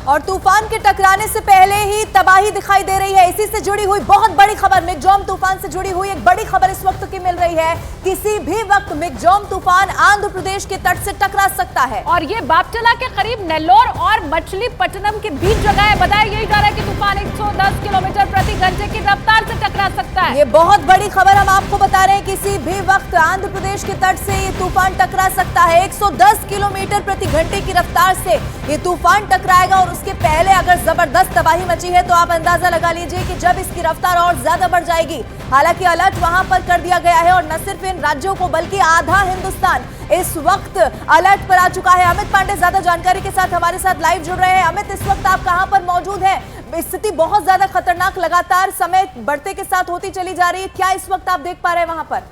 और तूफान के टकराने से पहले ही तबाही दिखाई दे रही है। इसी से जुड़ी हुई बहुत बड़ी खबर, मिगजॉम तूफान से जुड़ी हुई एक बड़ी खबर इस वक्त की मिल रही है। किसी भी वक्त मिगजॉम तूफान आंध्र प्रदेश के तट से टकरा सकता है और ये बापटला के करीब नेल्लोर और मछलीपट्टनम के बीच जगह है। बताया यही जा रहा है कि तूफान 110 किलोमीटर प्रति घंटे की रफ्तार से टकरा सकता है। ये बहुत बड़ी खबर हम आपको बता रहे हैं। किसी भी वक्त आंध्र प्रदेश के तट से ये तूफान टकरा सकता है। 110 किलोमीटर प्रति घंटे की रफ्तार से ये तूफान टकराएगा और उसके पहले अगर जबरदस्त तबाही मची है तो आप अंदाजा लगा लीजिए कि जब इसकी रफ्तार और ज्यादा बढ़ जाएगी। हालांकि अलर्ट वहां पर कर दिया गया है और न सिर्फ इन राज्यों को बल्कि आधा हिंदुस्तान इस वक्त अलर्ट पर आ चुका है। अमित पांडे ज्यादा जानकारी के साथ हमारे साथ लाइव जुड़ रहे हैं। अमित, इस वक्त आप कहां पर मौजूद हैं? स्थिति बहुत ज्यादा खतरनाक लगातार समय बढ़ते के साथ होती चली जा रही है। क्या इस वक्त आप देख पा रहे हैं वहां पर?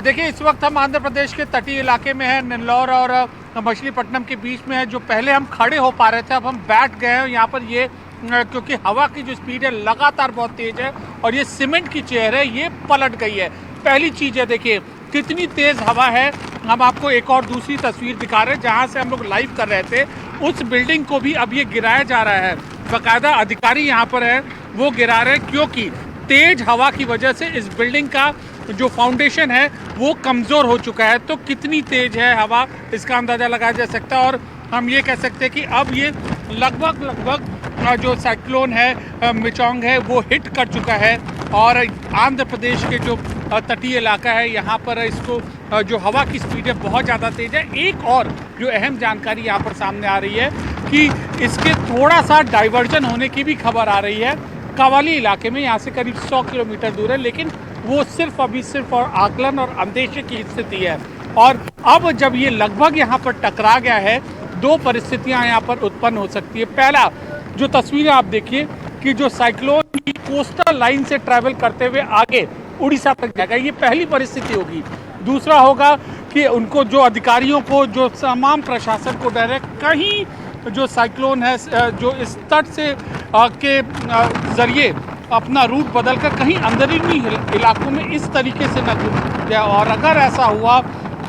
देखिए, इस वक्त हम आंध्र प्रदेश के तटीय इलाके में हैं, नेल्लोर और मछलीपट्टनम के बीच में है। जो पहले हम खड़े हो पा रहे थे, अब हम बैठ गए हैं यहाँ पर। ये क्योंकि हवा की जो स्पीड है लगातार बहुत तेज है और ये सीमेंट की चेयर है, ये पलट गई है। पहली चीज़ है, देखिए कितनी तेज हवा है। हम आपको एक और दूसरी तस्वीर दिखा रहे हैं जहाँ से हम लोग लाइव कर रहे थे। उस बिल्डिंग को भी अब ये गिराया जा रहा है। बाकायदा अधिकारी यहाँ पर है, वो गिरा रहे हैं क्योंकि तेज हवा की वजह से इस बिल्डिंग का जो फाउंडेशन है वो कमज़ोर हो चुका है। तो कितनी तेज है हवा, इसका अंदाज़ा लगाया जा सकता है। और हम ये कह सकते हैं कि अब ये लगभग जो साइक्लोन है मिचोंग है वो हिट कर चुका है और आंध्र प्रदेश के जो तटीय इलाका है यहाँ पर इसको जो हवा की स्पीड है बहुत ज़्यादा तेज है। एक और जो अहम जानकारी यहाँ पर सामने आ रही है कि इसके थोड़ा सा डाइवर्जन होने की भी खबर आ रही है कावाली इलाके में। यहाँ से करीब 100 किलोमीटर दूर है, लेकिन वो सिर्फ और आकलन और अंदेशे की स्थिति है। और अब जब ये लगभग यहाँ पर टकरा गया है, दो परिस्थितियाँ यहाँ पर उत्पन्न हो सकती है। पहला जो तस्वीरें आप देखिए कि जो साइक्लोन की कोस्टल लाइन से ट्रैवल करते हुए आगे उड़ीसा तक जाएगा, ये पहली परिस्थिति होगी। दूसरा होगा कि उनको जो अधिकारियों को, जो तमाम प्रशासन को डर है कहीं जो साइक्लोन है जो इस तट से के जरिए अपना रूट बदलकर कहीं अंदरूनी इलाकों में इस तरीके से न घुस जाए। और अगर ऐसा हुआ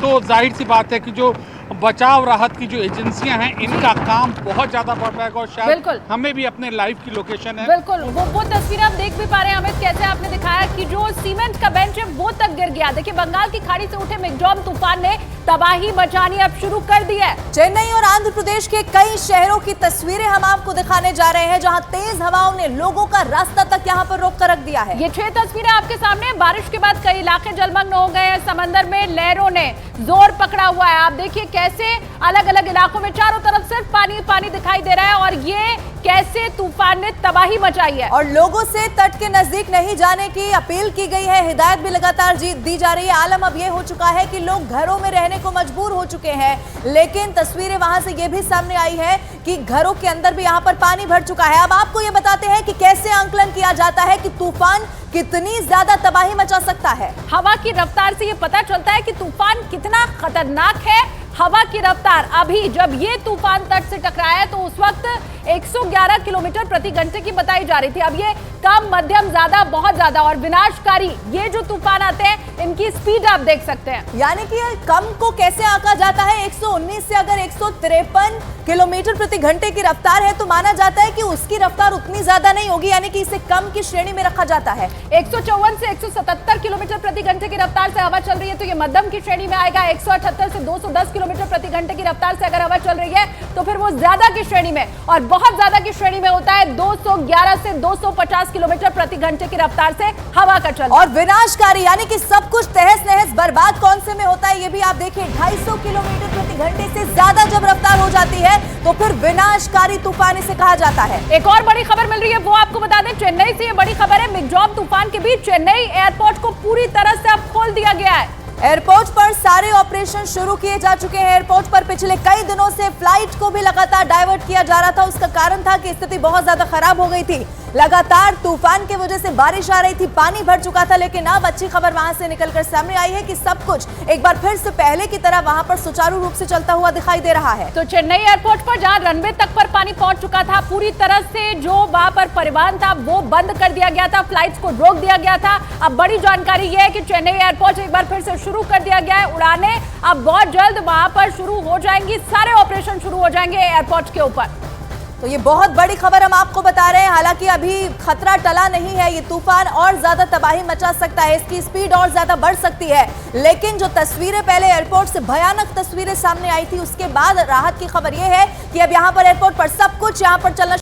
तो जाहिर सी बात है कि जो बचाव राहत की जो एजेंसियां हैं इनका काम बहुत ज्यादा बढ़ जाएगा और शायद हमें भी अपने लाइव की लोकेशन है। बिल्कुल वो तस्वीर आप देख भी पा रहे हैं अमित, कैसे आपने दिखाया कि जो सीमेंट का बेंच है वो तक गिर गया। देखिए, बंगाल की खाड़ी से उठे मिगजॉम तूफान ने तबाही मचानी अब शुरू कर दी है। चेन्नई और आंध्र प्रदेश के कई शहरों की तस्वीरें हम आपको दिखाने जा रहे हैं जहां तेज हवाओं ने लोगों का रास्ता तक यहां पर रोक कर रख दिया है। ये 6 तस्वीरें आपके सामने। बारिश के बाद कई इलाके जलमग्न हो गए हैं, समंदर में लहरों ने जोर पकड़ा हुआ है। आप देखिए कैसे अलग अलग इलाकों में चारों तरफ सिर्फ पानी पानी दिखाई दे रहा है और ये कैसे तूफान ने तबाही मचाई है। और लोगों से तट के नजदीक नहीं जाने की अपील की गई है, हिदायत भी लगातार दी जा रही है। आलम अब ये हो चुका है कि लोग घरों में रहने को मजबूर हो चुके हैं, लेकिन तस्वीरें वहां से ये भी सामने आई है कि घरों के अंदर भी यहाँ पर पानी भर चुका है। अब आपको ये बताते हैं कि कैसे आंकलन किया जाता है कि तूफान कितनी ज्यादा तबाही मचा सकता है। हवा की रफ्तार से ये पता चलता है कि तूफान कितना खतरनाक है। हवा की रफ्तार अभी जब ये तूफान तट से टकराया तो उस वक्त 111 किलोमीटर प्रति घंटे की बताई जा रही थी। अब ये कम, मध्यम, ज्यादा, बहुत ज्यादा और विनाशकारी ये जो तूफान आते हैं इनकी स्पीड आप देख सकते हैं। यानी कि कम को कैसे आंका जाता है? 119 से अगर 153 किलोमीटर प्रति घंटे की रफ्तार है तो माना जाता है कि उसकी रफ्तार उतनी ज्यादा नहीं होगी, यानी कि इसे कम की श्रेणी में रखा जाता है। 154 से 177 किलोमीटर प्रति घंटे की रफ्तार से हवा चल रही है तो ये मध्यम की श्रेणी में आएगा। 178 से 210 किलोमीटर प्रति घंटे की रफ्तार से अगर हवा चल रही है तो फिर वो ज्यादा की श्रेणी में, और बहुत ज्यादा की श्रेणी में होता है 211 से 250 किलोमीटर प्रति घंटे की रफ्तार से हवा का चलना। और विनाशकारी यानी कि सब कुछ तहस नहस बर्बाद कौन से में होता है ये भी आप देखिए। 250 किलोमीटर प्रति घंटे से ज्यादा जब रफ्तार हो जाती है तो फिर विनाशकारी तूफान इसे कहा जाता है। एक और बड़ी खबर मिल रही है, वो आपको बता दें। चेन्नई से ये बड़ी खबर है, मिगजॉम तूफान के बीच चेन्नई एयरपोर्ट को पूरी तरह से अब खोल दिया गया है। एयरपोर्ट पर सारे ऑपरेशन शुरू किए जा चुके हैं। एयरपोर्ट पर पिछले कई दिनों से फ्लाइट को भी लगातार डाइवर्ट किया जा रहा था। उसका कारण था कि स्थिति बहुत ज्यादा खराब हो गई थी। लगातार तूफान की वजह से बारिश आ रही थी, पानी भर चुका था, लेकिन अब अच्छी खबर वहां से निकलकर सामने आई है कि सब कुछ एक बार फिर से पहले की तरह वहां पर सुचारू रूप से चलता हुआ दिखाई दे रहा है। तो चेन्नई एयरपोर्ट पर जहां रनवे तक पर पानी पहुंच चुका था, पूरी तरह से जो वहां पर परिवहन था वो बंद कर दिया गया था, फ्लाइट्स को रोक दिया गया था। अब बड़ी जानकारी यह है कि चेन्नई एयरपोर्ट एक बार फिर से शुरू कर दिया गया है। उड़ानें अब बहुत जल्द वहां पर शुरू हो जाएंगी, सारे ऑपरेशन शुरू हो जाएंगे एयरपोर्ट के ऊपर। तो ये बहुत बड़ी खबर हम आपको बता रहे हैं। हालांकि अभी खतरा टला नहीं है, ये तूफान और ज्यादा तबाही मचा सकता है, इसकी स्पीड और ज्यादा बढ़ सकती है। लेकिन जो तस्वीरें पहले एयरपोर्ट से भयानक तस्वीरें सामने आई थी, उसके बाद राहत की खबर यह है कि अब यहां पर एयरपोर्ट पर सब कुछ यहां पर चलना